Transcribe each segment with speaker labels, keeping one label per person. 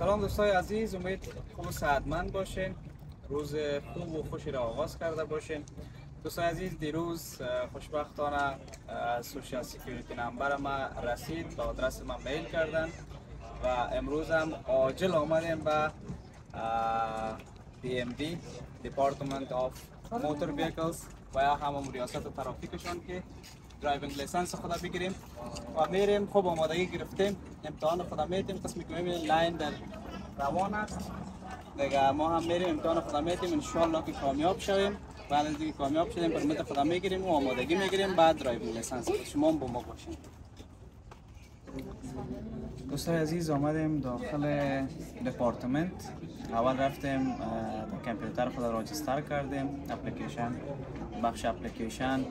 Speaker 1: سلام دوستای عزیز، امید خوب و صحتمند باشین. روز خوب و خوشی را آغاز کرده باشین. دوستای عزیز، دیروز خوشبختانه سوشال سکیوریتی نمبر ما رسید، به آدرس ما میل کردن و امروز هم عاجل آمدیم به DMV Department of Motor Vehicles و یا همون ریاست ترافیکشان که درایوینگ لیسنس خدا بگیریم و میریم. خوب آمادگی گرفتیم، امتحان خدا میتیم. قسمی که میبینید لاین در روان است دیگه. ما هم میریم امتحان خدا میتیم، انشالله که کامیاب شویم. بعد از اینکه کامیاب شدیم پرمیت خدا میگیریم و آمادگی میگیریم بعد درایوینگ لیسنس. شما هم با ما باشین. دوستای عزیز، آمدیم داخل دپارتمنت. اول رفتیم کامپیوتر خود راجستر کردیم، اپلیکیشن بخش اپلیکیشن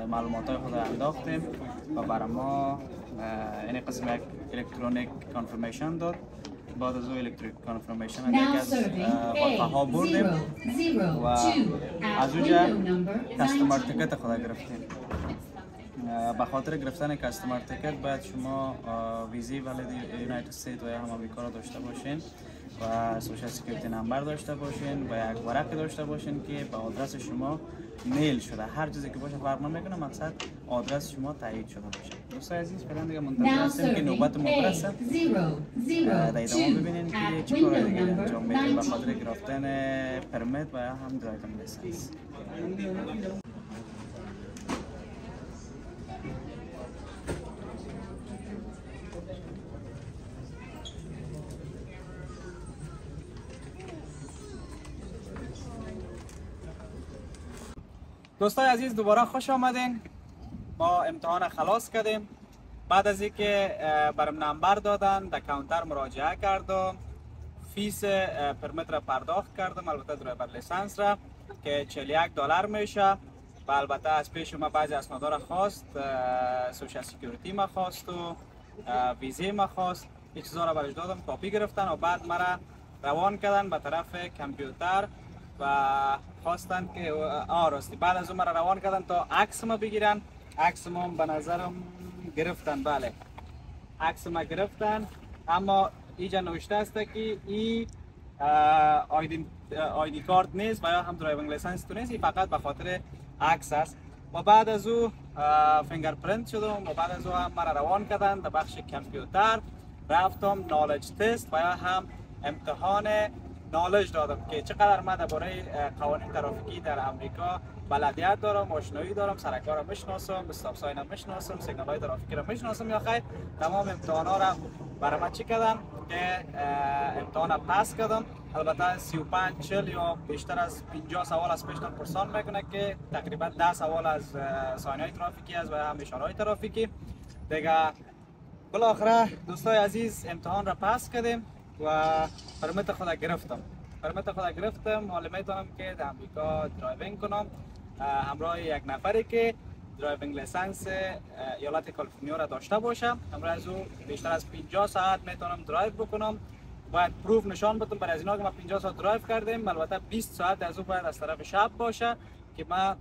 Speaker 1: معلومات خود انداختیم و برای ما این قسم یک الکترونیک کانفرمیشن داد. بعد از اون الکتریک کانفرمیشن یک از ورقه بردیم و از اونجا کستمر تیکت خود گرفتیم. به خاطر گرفتن کستمر تیکت باید شما ویزی ولید یونایتد استیت و یا هم امریکا را داشته باشین و سوشال سکیوریتی نمبر داشته باشین و یک ورق داشته باشین که به آدرس شما میل شده. هر چیزی که باشه فرق نمیکنه، مقصد آدرس شما تایید شده باشه. دوستای عزیز، فعلا دیگه منتظر هستیم که نوبت ما برسه. در ادامه ببینین که چه کارهای دیگه انجام میدیم به خاطر گرفتن پرمیت و هم درایوینگ لیسنس. دوستای عزیز، دوباره خوش آمدین. ما امتحان خلاص کردیم. بعد از اینکه برام نمبر دادن، در کانتر مراجعه کردم، فیس پرمیت را پرداخت کردم، البته درایور لیسنس را که $41 میشه. و البته از پیش ما بعضی اسنادا را خواست، سوشال سکیوریتی ما خواست و ویزه ما خواست. این چیزا را برش دادم، کاپی گرفتن و بعد مرا روان کردن به طرف کامپیوتر و خواستن که راستی بعد از اون مرا روان کردن تا عکس ما بگیرن. عکس ما به نظرم گرفتن، بله عکس ما گرفتن، اما اینجا نوشته است که این آیدی کارت نیست و یا هم درایوینگ لیسنس تو نیست، این فقط به خاطر عکس است. و بعد از او فینگرپرینت شدم و بعد از او هم مرا روان کردن در بخش کامپیوتر. رفتم نالج تست و یا هم امتحان نالج دادم که چقدر من درباره قوانین ترافیکی در امریکا بلدیت دارم، آشنایی دارم، سرکار را میشناسم، استاپ ساین را میشناسم، سیگنال های ترافیکی را میشناسم یا خیر. تمام امتحان ها را برای من چی کردن که امتحان را پاس کردم. البته 35 40 یا بیشتر از 50 سوال از پیشتان پرسان میکنه که تقریبا 10 سوال از ساین های ترافیکی است و هم اشاره های ترافیکی دیگه. بالاخره دوستای عزیز امتحان را پاس کردیم و پرمیت خود گرفتم. حالا میتونم که در امریکا درایوینگ کنم همراه یک نفری که درایوینگ لیسنس ایالت کالیفرنیا را داشته باشم. همراه از او بیشتر از 50 ساعت میتونم درایو بکنم. باید پروف نشان بدم برای از اینا که ما 50 ساعت درایو کردیم. البته 20 ساعت از او باید از طرف شب باشه که ما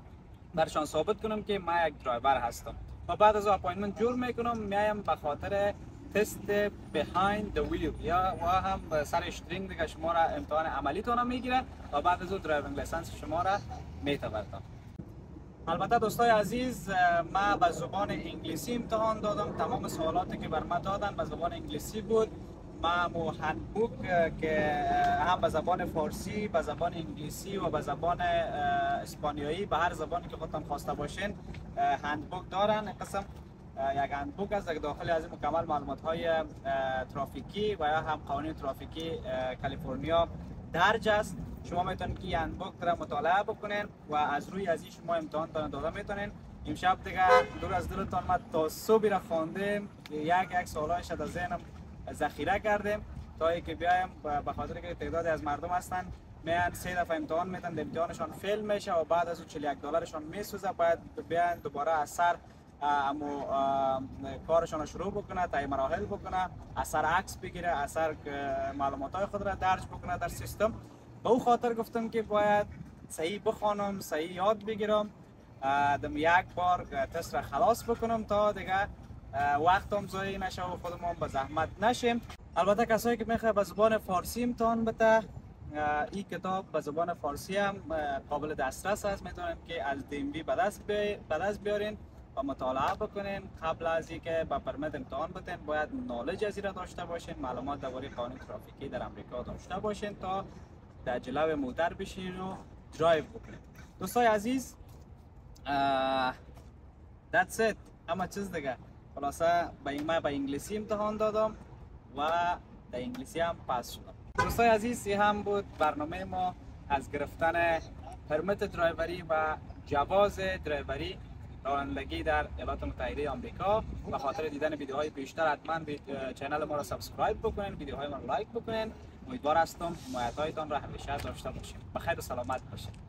Speaker 1: برشان ثابت کنم که ما یک درایور هستم. و بعد از اپاینتمنت جور میکنم، میایم به خاطر تست behind the wheel یا و هم سر اشترینگ دیگه شما را امتحان عملی تون میگیره و بعد از اون درایوینگ لیسنس شما را میتوردم. البته دوستای عزیز، ما به زبان انگلیسی امتحان دادم. تمام سوالاتی که بر ما دادن به زبان انگلیسی بود. ما مو هندبوک که هم به زبان فارسی، به زبان انگلیسی و به زبان اسپانیایی، به هر زبانی که خودتان خواسته باشین هندبوک دارن. قسم یک هندبوک است که داخل از مکمل معلومات های ترافیکی و یا هم قوانین ترافیکی کالیفرنیا درج است. شما میتونید که هندبوک را مطالعه بکنین و از روی از این شما امتحان داده میتونین. امشب دیگه دور از دلتان ما تا صبح را خواندیم، یک سوالایش در ذهنم ذخیره کردیم تا اینکه بیایم، به خاطر که تعدادی از مردم هستن میان 3 دفعه امتحان میدن، امتحانشان فیل میشه و بعد از اون $41 میسوزه. باید بیان دوباره از سر کارشان شروع بکنه، طی مراحل بکنه، اثر عکس بگیره، اثر معلومات های خود را درج بکنه در سیستم. به او خاطر گفتم که باید صحیح بخوانم، صحیح یاد بگیرم، دم یک بار تست را خلاص بکنم تا دیگه وقتم ضایع نشه و خودمون به زحمت نشیم. البته کسایی که میخواد به زبان فارسی امتحان بده، این کتاب به زبان فارسی هم قابل دسترس است. میتونید که از DMV به دست بیارین و مطالعه بکنین. قبل از اینکه با پرمیت امتحان بدین باید نالج از این را داشته باشین، معلومات درباره قانون ترافیکی در امریکا داشته باشین تا در جلو موتر بشین و درایو بکنین. دوستای عزیز، that's it. اما چیز دیگه خلاصه من به انگلیسی امتحان دادم و در انگلیسی هم پاس شدم. دوستای عزیز، این هم بود برنامه ما از گرفتن پرمیت درایوری و جواز درایوری رانندگی در ایالات متحده آمریکا. به خاطر دیدن ویدیوهای بیشتر حتما چنل ما را سابسکرایب بکنین، ویدیوهای ما را لایک بکنین. امیدوار هستم حمایت‌هایتان را همیشه داشته باشیم. بخیر و سلامت باشید.